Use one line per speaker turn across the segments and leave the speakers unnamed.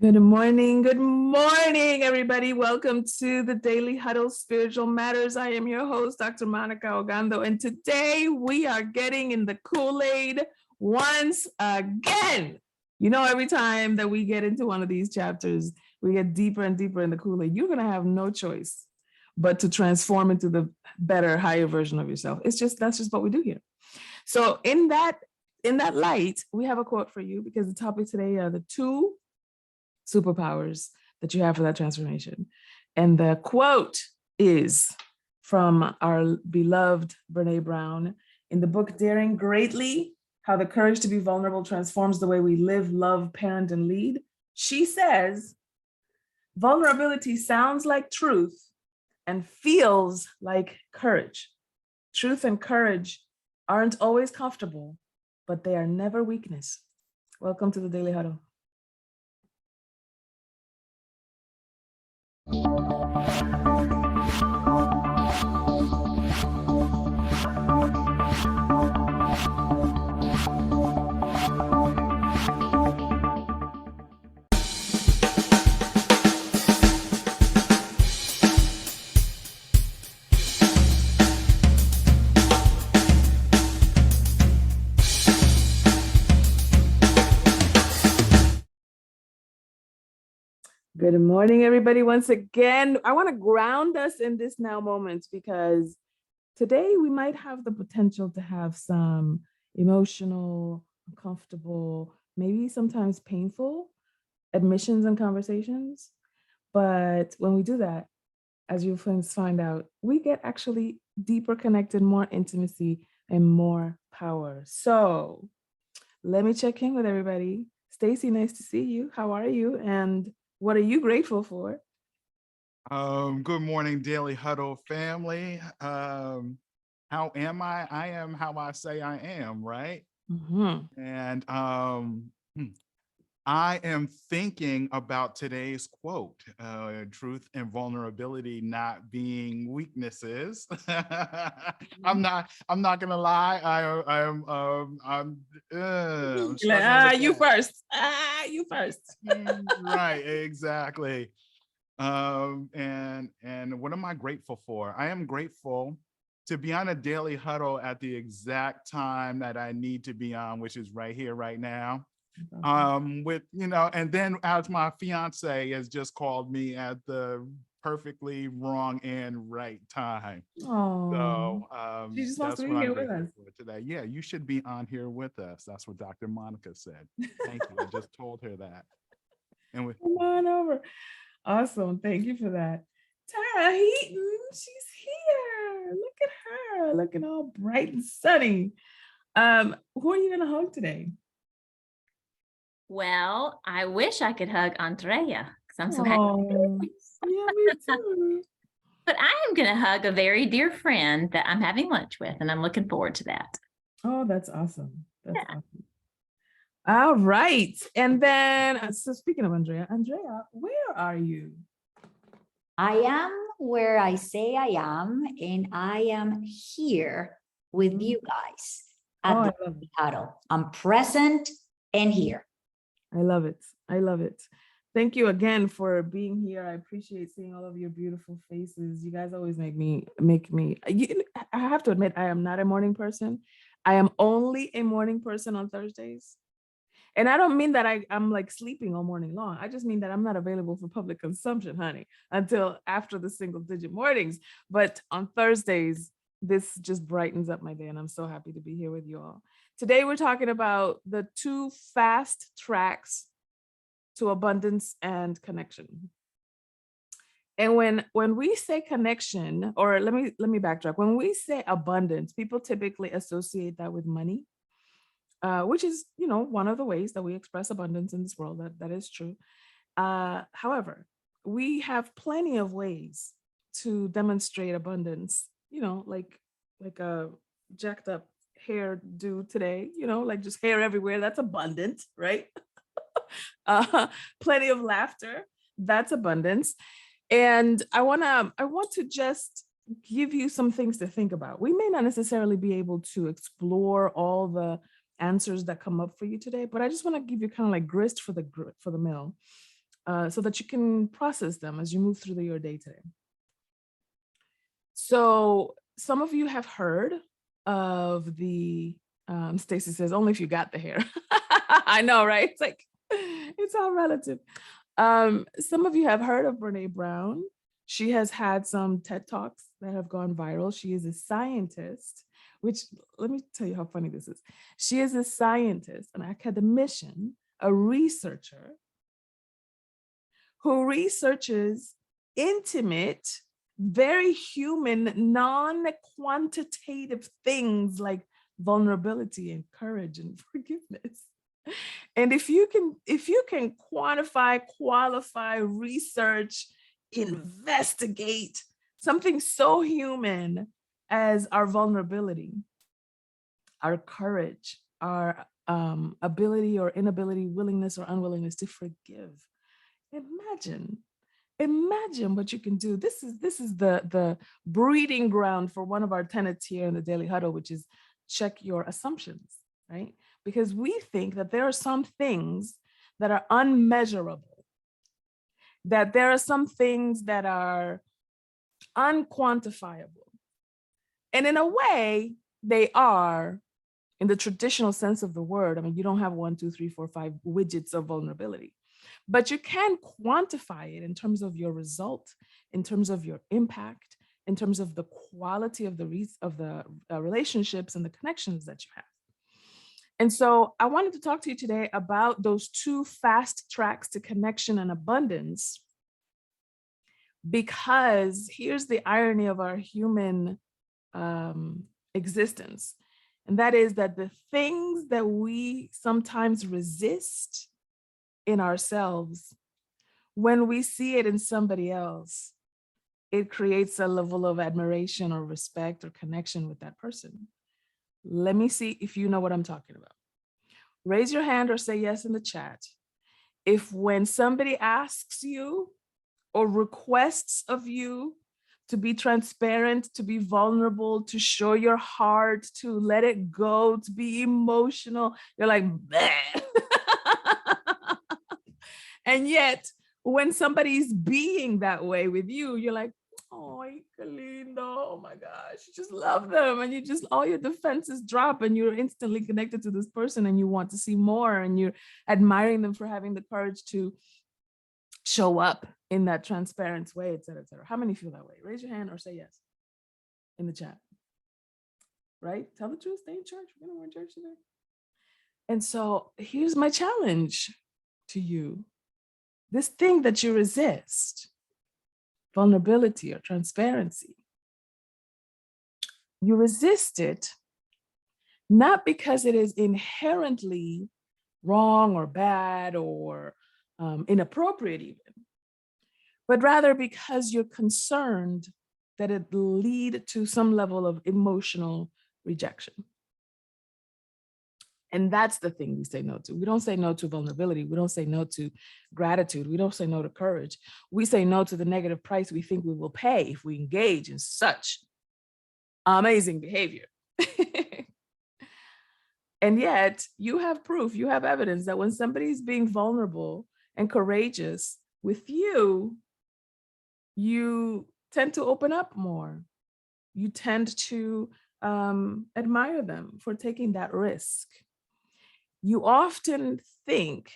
Good morning, everybody. Welcome to the Daily Huddle Spiritual Matters. I am your host, Dr. Monikah Ogando, and today we are getting in the Kool-Aid once again. You know, every time that we get into one of these chapters, we get deeper and deeper in the Kool-Aid. You're going to have no choice but to transform into the better, higher version of yourself. That's just what we do here. So in that light, we have a quote for you because the topic today are the two superpowers that you have for that transformation. And the quote is from our beloved Brené Brown in the book Daring Greatly: How the Courage to Be Vulnerable Transforms the Way We Live, Love, Parent, and Lead. She says, vulnerability sounds like truth and feels like courage. Truth and courage aren't always comfortable, but they are never weakness. Welcome to the Daily Huddle. Good morning, everybody. Once again, I want to ground us in this now moment because today we might have the potential to have some emotional, uncomfortable, maybe sometimes painful admissions and conversations. But when we do that, as you'll find out, we get actually deeper connected, more intimacy, and more power. So let me check in with everybody. Stacy, nice to see you. How are you? And what are you grateful for?
Good morning, Daily Huddle family. How am I? I am how I say I am, right?
Mm-hmm.
And I am thinking about today's quote, truth and vulnerability not being weaknesses. I'm not gonna lie.
You first. You first.
Right, exactly. And what am I grateful for? I am grateful to be on a daily huddle at the exact time that I need to be on, which is right here, right now. With, and then as my fiance has just called me at the perfectly wrong and right time.
Oh,
So
she just wants
that's
to be
what I'm
here with
grateful
us
for today. Yeah, you should be on here with us. That's what Dr. Monikah said. Thank you. I just told her that. And with
come on over. Awesome. Thank you for that. Tara Heaton, she's here. Look at her, looking all bright and sunny. Who are you gonna hug today?
Well, I wish I could hug Andrea because I'm so happy.
Yeah, me too.
But I am going to hug a very dear friend that I'm having lunch with, and I'm looking forward to that.
Oh, that's awesome. That's awesome. All right. And then, so speaking of Andrea, where are you?
I am where I say I am, and I am here with you guys at the huddle. I'm present and here.
I love it. I love it. Thank you again for being here. I appreciate seeing all of your beautiful faces. You guys always make me. I have to admit, I am not a morning person. I am only a morning person on Thursdays. And I don't mean that I'm like sleeping all morning long. I just mean that I'm not available for public consumption, honey, until after the single digit mornings. But on Thursdays, this just brightens up my day. And I'm so happy to be here with you all. Today, we're talking about the two fast tracks to abundance and connection. And when we say connection, or let me backtrack. When we say abundance, people typically associate that with money. Which is, one of the ways that we express abundance in this world. That is true. However, we have plenty of ways to demonstrate abundance, like a jacked up hairdo today, like just hair everywhere. That's abundant, right? Plenty of laughter. That's abundance. And I want to just give you some things to think about. We may not necessarily be able to explore all the answers that come up for you today, but I just want to give you kind of like grist for the mill. so that you can process them as you move through your day today. So some of you have heard of the, Stacy says, only if you got the hair. I know, right? It's like, it's all relative. Some of you have heard of Brene Brown. She has had some TED Talks that have gone viral. She is a scientist, which, let me tell you how funny this is. She is a scientist, an academician, a researcher who researches intimate, very human, non-quantitative things like vulnerability and courage and forgiveness. And if you can quantify, qualify, research, investigate something so human as our vulnerability, our courage, our ability or inability, willingness or unwillingness to forgive. Imagine what you can do. This is the breeding ground for one of our tenets here in the Daily Huddle, which is check your assumptions, right? Because we think that there are some things that are unmeasurable, that there are some things that are unquantifiable. And in a way, they are, in the traditional sense of the word. I mean, you don't have 1, 2, 3, 4, 5 widgets of vulnerability, but you can quantify it in terms of your result, in terms of your impact, in terms of the quality of the relationships and the connections that you have. And so I wanted to talk to you today about those 2 fast tracks to connection and abundance, because here's the irony of our human existence. And that is that the things that we sometimes resist in ourselves, when we see it in somebody else, it creates a level of admiration or respect or connection with that person. Let me see if you know what I'm talking about. Raise your hand or say yes in the chat if, when somebody asks you or requests of you to be transparent, to be vulnerable, to show your heart, to let it go, to be emotional, you're like, bleh. And yet, when somebody's being that way with you, you're like, oh, qué lindo, oh my gosh, you just love them. And you just, all your defenses drop and you're instantly connected to this person and you want to see more and you're admiring them for having the courage to show up in that transparent way, et cetera, et cetera. How many feel that way? Raise your hand or say yes in the chat. Right? Tell the truth, stay in church. We're in church today. And so here's my challenge to you. This thing that you resist, vulnerability or transparency, you resist it not because it is inherently wrong or bad or inappropriate even, but rather because you're concerned that it lead to some level of emotional rejection. And that's the thing we say no to. We don't say no to vulnerability. We don't say no to gratitude. We don't say no to courage. We say no to the negative price we think we will pay if we engage in such amazing behavior. And yet you have proof, you have evidence that when somebody's being vulnerable and courageous with you, you tend to open up more. You tend to admire them for taking that risk. You often think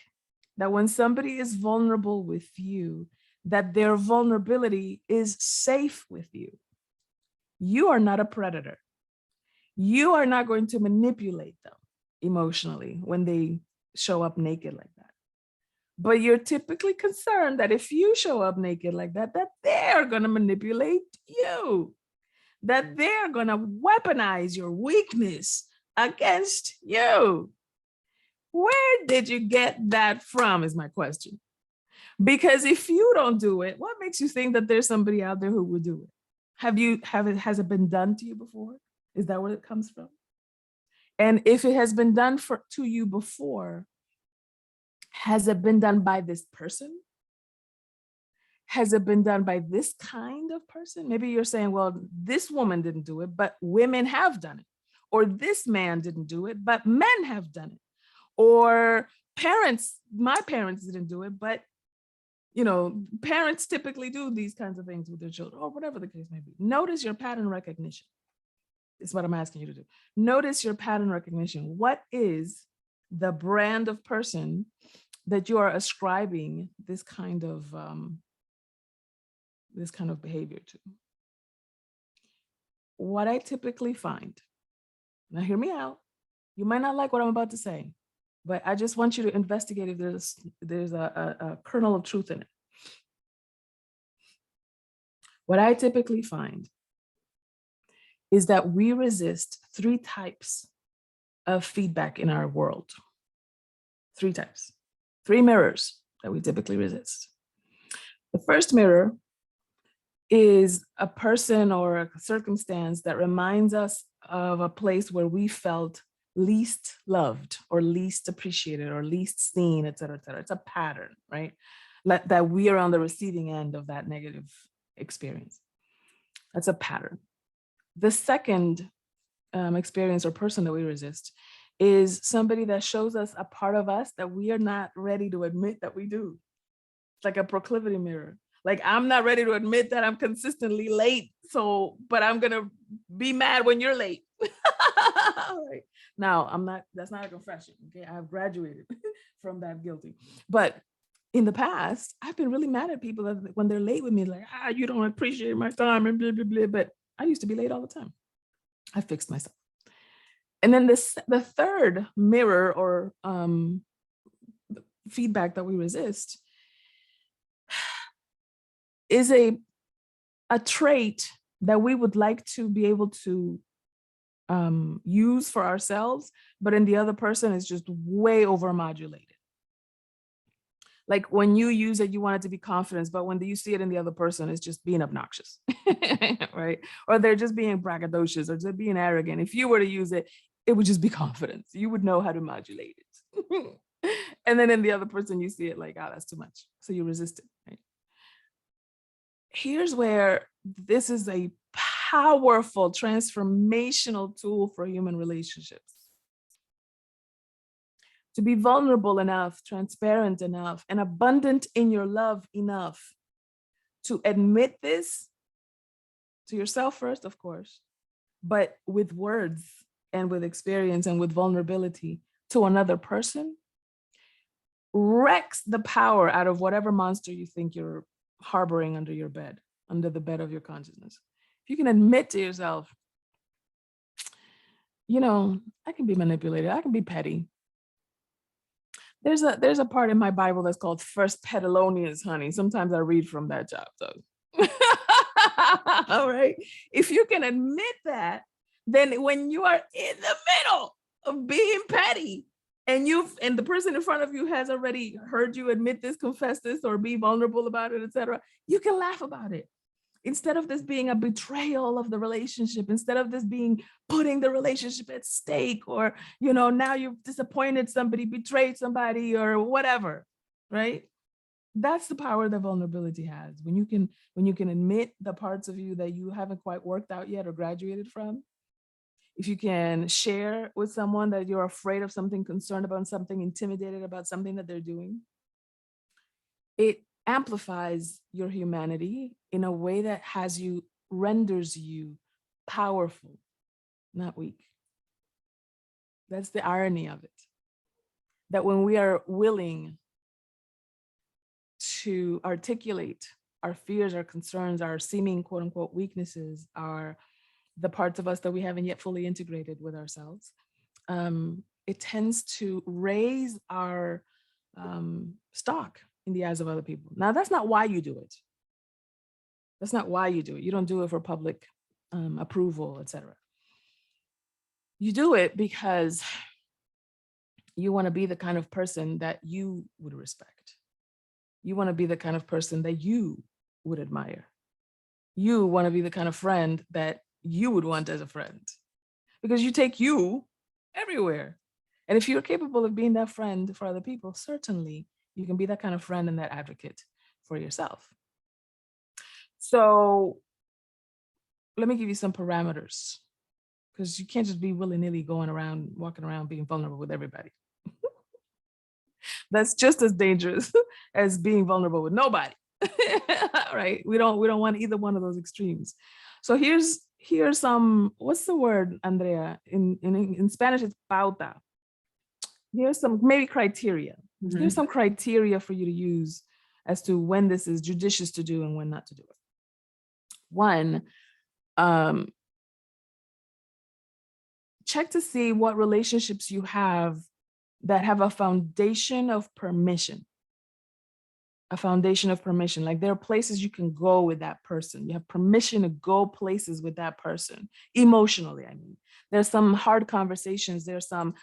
that when somebody is vulnerable with you, that their vulnerability is safe with you. You are not a predator. You are not going to manipulate them emotionally when they show up naked like that. But you're typically concerned that if you show up naked like that, that they're going to manipulate you, that they're going to weaponize your weakness against you. Where did you get that from is my question. Because if you don't do it, what makes you think that there's somebody out there who would do it? Has it been done to you before? Is that where it comes from? And if it has been done to you before, has it been done by this person? Has it been done by this kind of person? Maybe you're saying, well, this woman didn't do it, but women have done it. Or this man didn't do it, but men have done it. Or parents, my parents didn't do it, but Parents typically do these kinds of things with their children, or whatever the case may be. Notice your pattern recognition. Is what I'm asking you to do. Notice your pattern recognition. What is the brand of person that you are ascribing this kind of behavior to? What I typically find, now hear me out, you might not like what I'm about to say, but I just want you to investigate if there's a kernel of truth in it. What I typically find is that we resist 3 types of feedback in our world. 3 types, 3 mirrors that we typically resist. The first mirror is a person or a circumstance that reminds us of a place where we felt least loved or least appreciated or least seen, et cetera, et cetera. It's a pattern, right? That we are on the receiving end of that negative experience. That's a pattern. The second experience or person that we resist is somebody that shows us a part of us that we are not ready to admit that we do. It's like a proclivity mirror. Like, I'm not ready to admit that I'm consistently late. But I'm going to be mad when you're late. Right. Now, that's not a confession. Okay. I've graduated from that guilty. But in the past, I've been really mad at people when they're late with me, like, you don't appreciate my time and blah, blah, blah. But I used to be late all the time. I fixed myself. And then the third mirror or feedback that we resist is a trait that we would like to be able to use for ourselves, but in the other person is just way overmodulated. Like, when you use it, you want it to be confidence, but when you see it in the other person, it's just being obnoxious, right? Or they're just being braggadocious or just being arrogant. If you were to use it, it would just be confidence. You would know how to modulate it. And then in the other person, you see it like, that's too much. So you resist it, right? Here's where this is a powerful transformational tool for human relationships. To be vulnerable enough, transparent enough, and abundant in your love enough to admit this to yourself first, of course, but with words and with experience and with vulnerability to another person, wrecks the power out of whatever monster you think you're harboring under your bed, under the bed of your consciousness. If you can admit to yourself, I can be manipulated, I can be petty. There's a part in my Bible that's called First Pedalonians, honey. Sometimes I read from that chapter. All right. If you can admit that, then when you are in the middle of being petty and the person in front of you has already heard you admit this, confess this, or be vulnerable about it, etc., you can laugh about it. Instead of this being a betrayal of the relationship, instead of this being putting the relationship at stake, or, now you've disappointed somebody, betrayed somebody, or whatever, right? That's the power that vulnerability has. When you can admit the parts of you that you haven't quite worked out yet or graduated from, if you can share with someone that you're afraid of something, concerned about something, intimidated about something that they're doing, it amplifies your humanity in a way that renders you powerful, not weak. That's the irony of it. That when we are willing to articulate our fears, our concerns, our seeming quote unquote weaknesses, the parts of us that we haven't yet fully integrated with ourselves, it tends to raise our stock in the eyes of other people. Now, that's not why you do it. That's not why you do it. You don't do it for public approval, etc. You do it because you want to be the kind of person that you would respect. You want to be the kind of person that you would admire. You want to be the kind of friend that you would want as a friend, because you take you everywhere. And if you're capable of being that friend for other people, certainly you can be that kind of friend and that advocate for yourself. So let me give you some parameters, because you can't just be willy-nilly walking around being vulnerable with everybody. That's just as dangerous as being vulnerable with nobody. Right? We don't want either one of those extremes. So here's some, what's the word, Andrea? In Spanish, it's pauta. Here's some maybe criteria. Here's some criteria for you to use as to when this is judicious to do and when not to do it. One, check to see what relationships you have that have a foundation of permission. A foundation of permission. Like there are places you can go with that person. You have permission to go places with that person, emotionally, I mean. There's some hard conversations. There's some,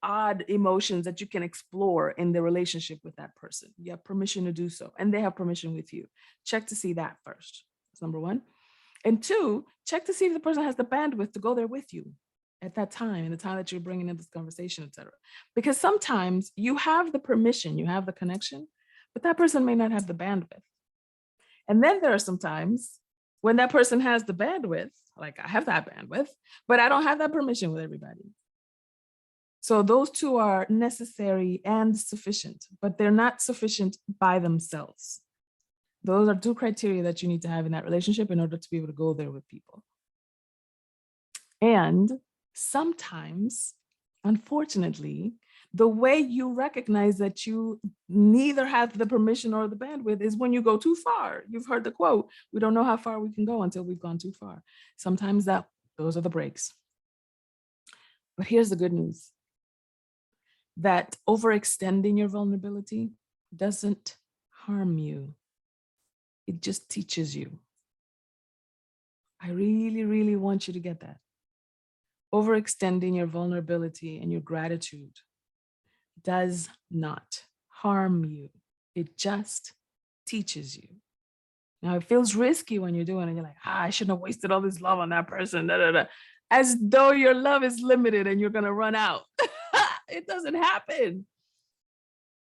odd emotions that you can explore in the relationship with that person. You have permission to do so, and they have permission with you. Check to see that first. That's number one. And two, check to see if the person has the bandwidth to go there with you at that time, in the time that you're bringing in this conversation, et cetera. Because sometimes you have the permission, you have the connection, but that person may not have the bandwidth. And then there are some times when that person has the bandwidth, like I have that bandwidth, but I don't have that permission with everybody. So those two are necessary and sufficient, but they're not sufficient by themselves. Those are two criteria that you need to have in that relationship in order to be able to go there with people. And sometimes, unfortunately, the way you recognize that you neither have the permission or the bandwidth is when you go too far. You've heard the quote, we don't know how far we can go until we've gone too far. Sometimes those are the breaks. But here's the good news, that overextending your vulnerability doesn't harm you. It just teaches you. I really, really want you to get that. Overextending your vulnerability and your gratitude does not harm you. It just teaches you. Now, it feels risky when you're doing it. You're like, I shouldn't have wasted all this love on that person, as though your love is limited and you're going to run out. It doesn't happen.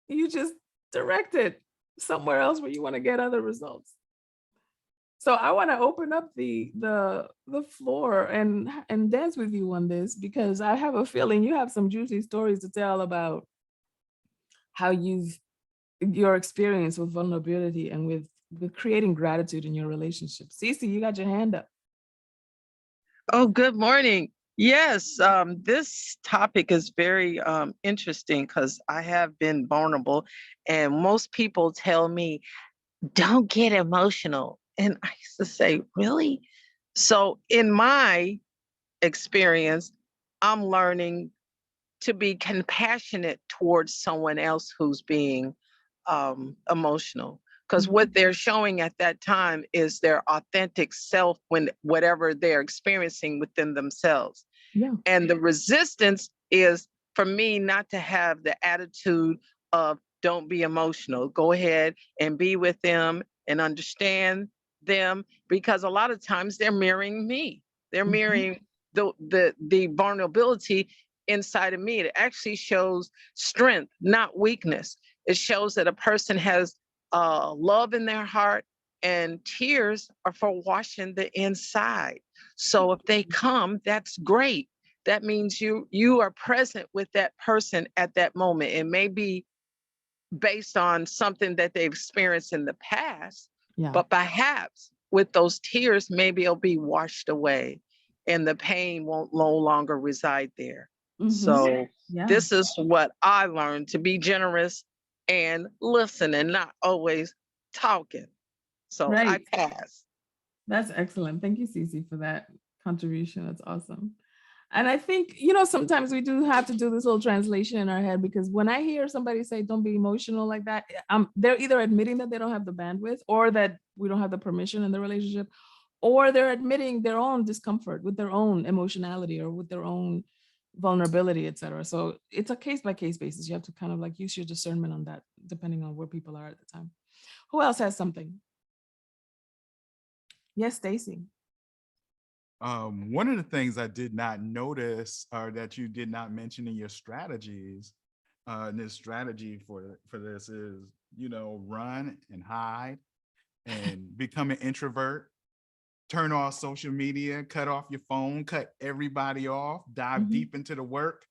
You just direct it somewhere else where you want to get other results. So I want to open up the floor and dance with you on this, because I have a feeling you have some juicy stories to tell about how your experience with vulnerability and with creating gratitude in your relationship. Cece, you got your hand up.
Oh, good morning. Yes, this topic is very interesting because I have been vulnerable, and most people tell me, don't get emotional. And I used to say, really? So in my experience, I'm learning to be compassionate towards someone else who's being emotional. Because what they're showing at that time is their authentic self when whatever they're experiencing within themselves.
Yeah.
And the resistance is for me not to have the attitude of don't be emotional. Go ahead and be with them and understand them, because a lot of times they're mirroring me. They're mirroring the vulnerability inside of me. It actually shows strength, not weakness. It shows that a person has love in their heart, and tears are for washing the inside. So if they come, that's great. That means you are present with that person at that moment. It may be based on something that they've experienced in the past, but perhaps with those tears, maybe it'll be washed away and the pain won't no longer reside there. So this is what I learned, to be generous and listen and not always talking. So I pass.
That's excellent. Thank you, Cece, for that contribution. That's awesome. And I think, sometimes we do have to do this little translation in our head, because when I hear somebody say, don't be emotional like that, they're either admitting that they don't have the bandwidth, or that we don't have the permission in the relationship, or they're admitting their own discomfort with their own emotionality or with their own vulnerability, et cetera. So it's a case-by-case basis. You have to kind of like use your discernment on that, depending on where people are at the time. Who else has something? Yes, Stacy.
One of the things I did not notice, or that you did not mention in your strategies, and this strategy for this is, run and hide and become an introvert, turn off social media, cut off your phone, cut everybody off, dive deep into the work,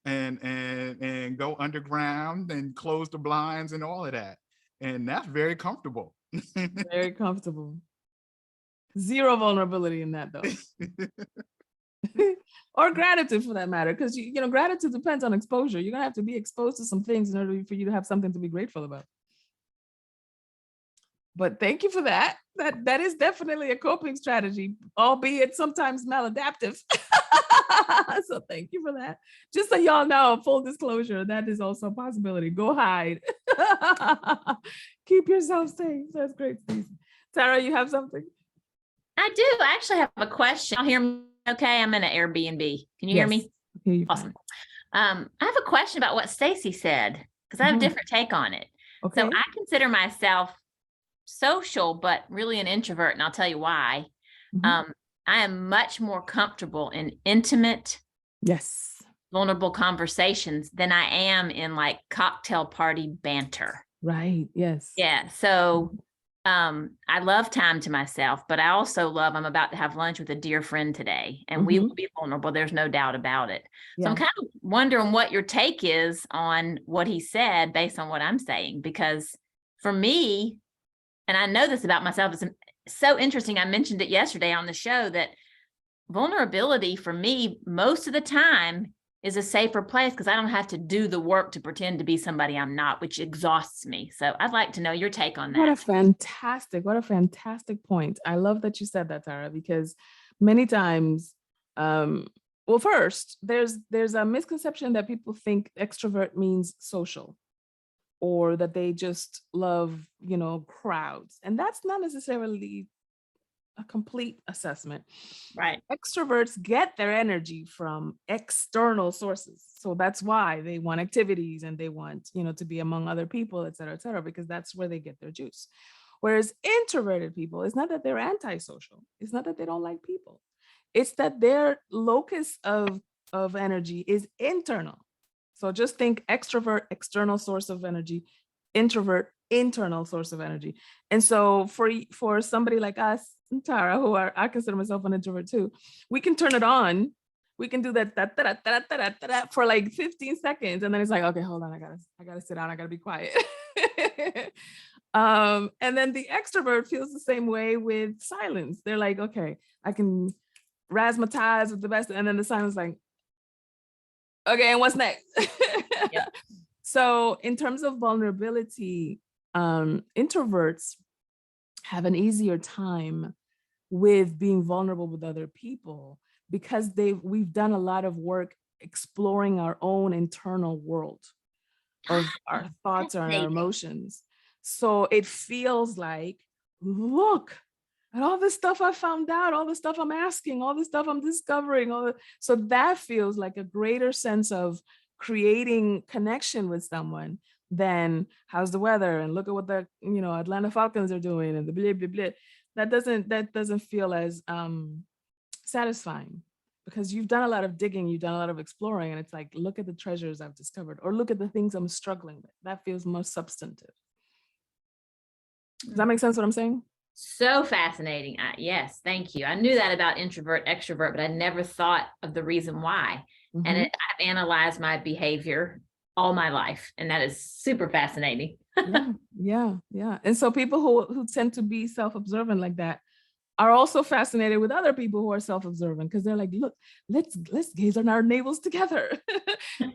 and go underground and close the blinds and all of that. And that's very comfortable.
Very comfortable. Zero vulnerability in that though. Or gratitude for that matter, because you know, gratitude depends on exposure. You're gonna have to be exposed to some things in order for you to have something to be grateful about. But thank you for that. That is definitely a coping strategy, albeit sometimes maladaptive. So thank you for that. Just so y'all know, full disclosure, that is also a possibility. Go hide. Keep yourself safe. That's great, Stacey. Tara, you have something?
I do. I actually have a question. Y'all hear me okay? I'm in an Airbnb. Can you hear me?
Okay,
Awesome. I have a question about what Stacey said, because I have a different take on it.
Okay.
So I consider myself social, but really an introvert, and I'll tell you why. I am much more comfortable in intimate,
yes,
vulnerable conversations than I am in like cocktail party banter.
Right. Yes.
Yeah. So I love time to myself, but I also love, I'm about to have lunch with a dear friend today, and we will be vulnerable. There's no doubt about it. So I'm kind of wondering what your take is on what he said based on what I'm saying, because for me, and I know this about myself, it's so interesting. I mentioned it yesterday on the show that vulnerability for me, most of the time, is a safer place because I don't have to do the work to pretend to be somebody I'm not, which exhausts me. So I'd like to know your take on that.
What a fantastic point. I love that you said that, Tara, because many times, well, first, there's a misconception that people think extrovert means social, or that they just love, you know, crowds. And that's not necessarily a complete assessment.
Right.
Extroverts get their energy from external sources. So that's why they want activities and they want, you know, to be among other people, et cetera, because that's where they get their juice. Whereas introverted people, it's not that they're antisocial. It's not that they don't like people. It's that their locus of energy is internal. So just think extrovert, external source of energy, introvert, internal source of energy. And so for somebody like us, Tara, I consider myself an introvert too, we can turn it on. We can do that for like 15 seconds. And then it's like, okay, hold on, I gotta sit down, I gotta be quiet. And then the extrovert feels the same way with silence. They're like, okay, I can razzmatazz with the best. And then the silence is like, okay, and what's next?
Yep.
So in terms of vulnerability, introverts have an easier time with being vulnerable with other people because we've done a lot of work exploring our own internal world of our thoughts and our emotions. So it feels like, look at all the stuff I found out, all the stuff I'm asking, all the stuff I'm discovering, so that feels like a greater sense of creating connection with someone than how's the weather and look at what the, you know, Atlanta Falcons are doing and the blah blah blah. That doesn't feel as satisfying, because you've done a lot of digging, you've done a lot of exploring, and it's like, look at the treasures I've discovered, or look at the things I'm struggling with. That feels more substantive. Does that make sense what I'm saying?
So fascinating. Yes, thank you. I knew that about introvert, extrovert, but I never thought of the reason why. And I've analyzed my behavior all my life, and that is super fascinating.
Yeah. And so people who tend to be self-observant like that are also fascinated with other people who are self-observant, because they're like, look, let's gaze on our navels together.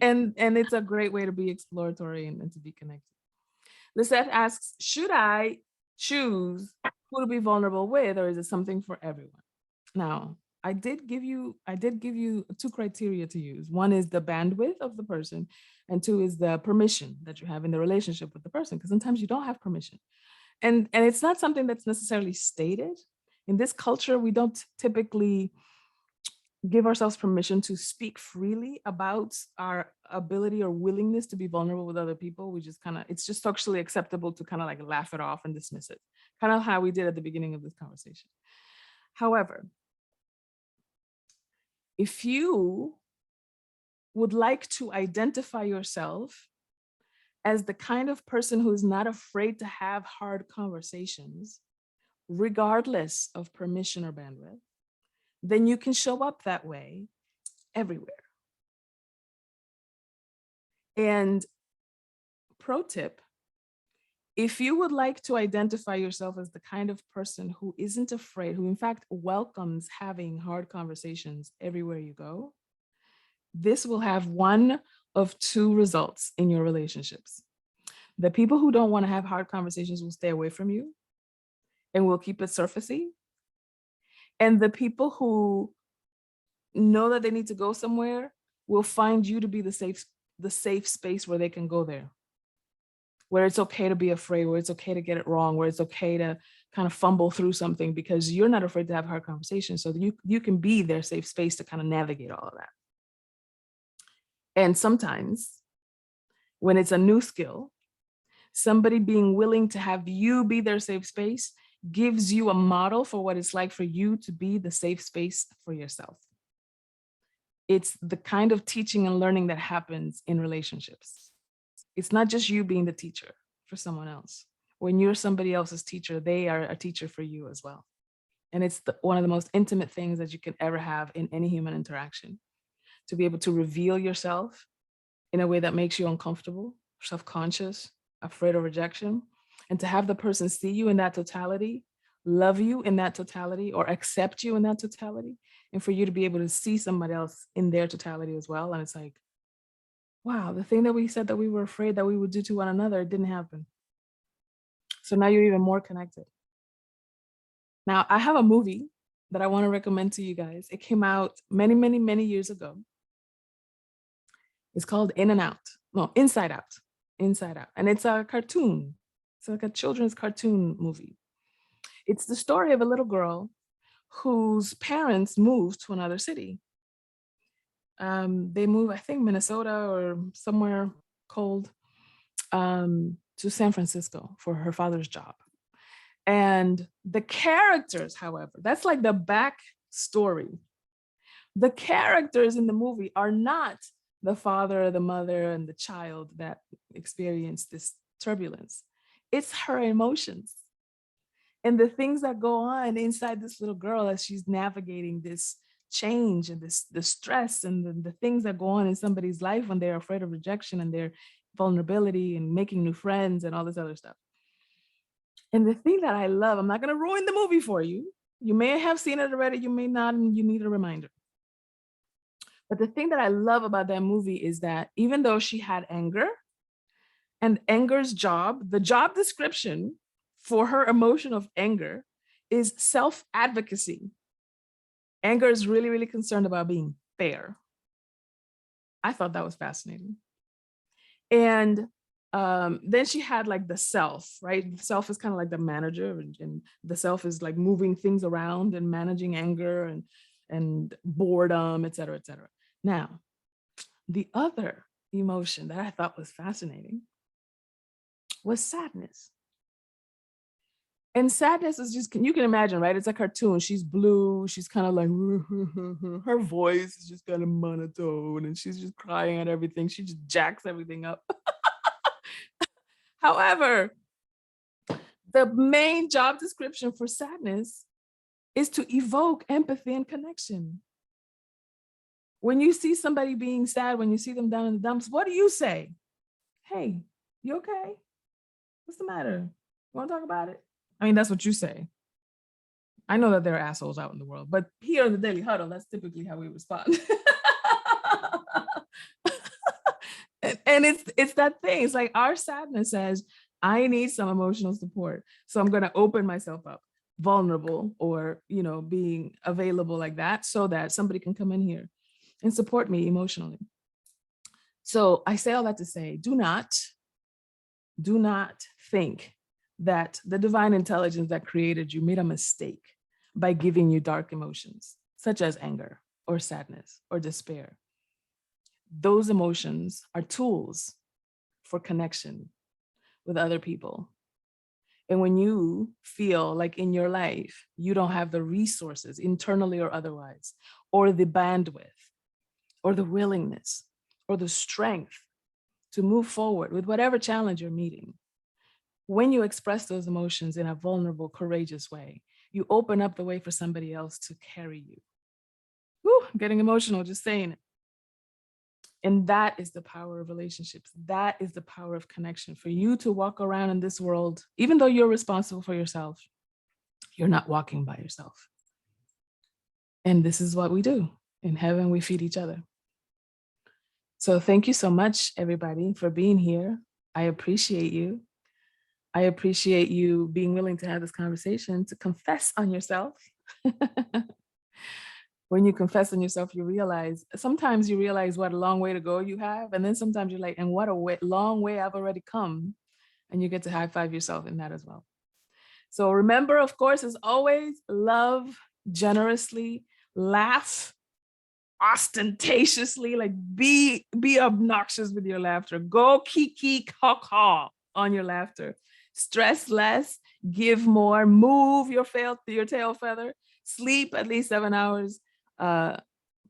and it's a great way to be exploratory and to be connected. Lisette asks, should I choose who to be vulnerable with, or is it something for everyone? Now, I did give you 2 criteria to use. One is the bandwidth of the person, and 2 is the permission that you have in the relationship with the person, because sometimes you don't have permission. And it's not something that's necessarily stated. In this culture, we don't typically give ourselves permission to speak freely about our ability or willingness to be vulnerable with other people. We just it's just socially acceptable to kind of like laugh it off and dismiss it, kind of how we did at the beginning of this conversation. However, if you would like to identify yourself as the kind of person who is not afraid to have hard conversations, regardless of permission or bandwidth, then you can show up that way everywhere. And pro tip, if you would like to identify yourself as the kind of person who isn't afraid, who in fact welcomes having hard conversations everywhere you go, this will have one of two results in your relationships. The people who don't want to have hard conversations will stay away from you and will keep it surfacey. And the people who know that they need to go somewhere will find you to be the safe space where they can go there, where it's okay to be afraid, where it's okay to get it wrong, where it's okay to kind of fumble through something because you're not afraid to have hard conversations. So you can be their safe space to kind of navigate all of that. And sometimes when it's a new skill, somebody being willing to have you be their safe space gives you a model for what it's like for you to be the safe space for yourself. It's the kind of teaching and learning that happens in relationships. It's not just you being the teacher for someone else. When you're somebody else's teacher, they are a teacher for you as well. And it's one of the most intimate things that you can ever have in any human interaction, to be able to reveal yourself in a way that makes you uncomfortable, self-conscious, afraid of rejection, and to have the person see you in that totality, love you in that totality, or accept you in that totality, and for you to be able to see somebody else in their totality as well. And it's like, wow, the thing that we said that we were afraid that we would do to one another, it didn't happen. So now you're even more connected. Now, I have a movie that I want to recommend to you guys. It came out many, many, many years ago. It's called Inside Out. Inside Out. And it's a cartoon. It's like a children's cartoon movie. It's the story of a little girl whose parents moved to another city. They moved, I think, Minnesota or somewhere cold, to San Francisco for her father's job. And the characters, however, that's like the back story. The characters in the movie are not the father, the mother, and the child that experienced this turbulence. It's her emotions and the things that go on inside this little girl as she's navigating this change and the stress and the things that go on in somebody's life when they're afraid of rejection and their vulnerability and making new friends and all this other stuff. And the thing that I love, I'm not going to ruin the movie for you. You may have seen it already, you may not, and you need a reminder. But the thing that I love about that movie is that even though she had anger, and anger's job, the job description for her emotion of anger is self-advocacy. Anger is really, really concerned about being fair. I thought that was fascinating. And then she had like the self, right? The self is kind of like the manager, and the self is like moving things around and managing anger and boredom, et cetera, et cetera. Now, the other emotion that I thought was fascinating was sadness. And sadness is just, you can imagine, right? It's a cartoon. She's blue. She's kind of like, her voice is just kind of monotone and she's just crying at everything. She just jacks everything up. However, the main job description for sadness is to evoke empathy and connection. When you see somebody being sad, when you see them down in the dumps, what do you say? Hey, you okay? What's the matter? You want to talk about it? I mean, that's what you say. I know that there are assholes out in the world, but here in the Daily Huddle, that's typically how we respond. And it's that thing. It's like our sadness says, I need some emotional support. So I'm going to open myself up, vulnerable, or, being available like that so that somebody can come in here and support me emotionally. So I say all that to say, do not think that the divine intelligence that created you made a mistake by giving you dark emotions, such as anger or sadness or despair. Those emotions are tools for connection with other people. And when you feel like in your life, you don't have the resources, internally or otherwise, or the bandwidth, or the willingness, or the strength to move forward with whatever challenge you're meeting, when you express those emotions in a vulnerable, courageous way, you open up the way for somebody else to carry you. Whew, I'm getting emotional just saying it. And that is the power of relationships. That is the power of connection. For you to walk around in this world, even though you're responsible for yourself, you're not walking by yourself. And this is what we do. In heaven, we feed each other. So thank you so much, everybody, for being here. I appreciate you. I appreciate you being willing to have this conversation, to confess on yourself. When you confess on yourself, sometimes you realize what a long way to go you have. And then sometimes you're like, and what a long way I've already come. And you get to high five yourself in that as well. So remember, of course, as always, love generously, laugh ostentatiously, like be obnoxious with your laughter. Go kiki caw on your laughter. Stress less, give more, move your tail feather, sleep at least 7 hours,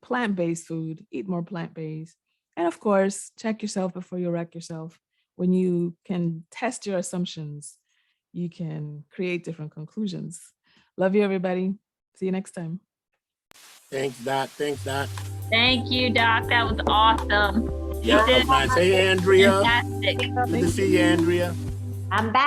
plant-based food, eat more plant-based. And of course, check yourself before you wreck yourself. When you can test your assumptions, you can create different conclusions. Love you, everybody. See you next time.
Thanks, Doc. Thanks, Doc.
Thank you, Doc. That was awesome.
Yeah, nice. Hey, Andrea.
Fantastic.
Good to see you, Andrea.
I'm back.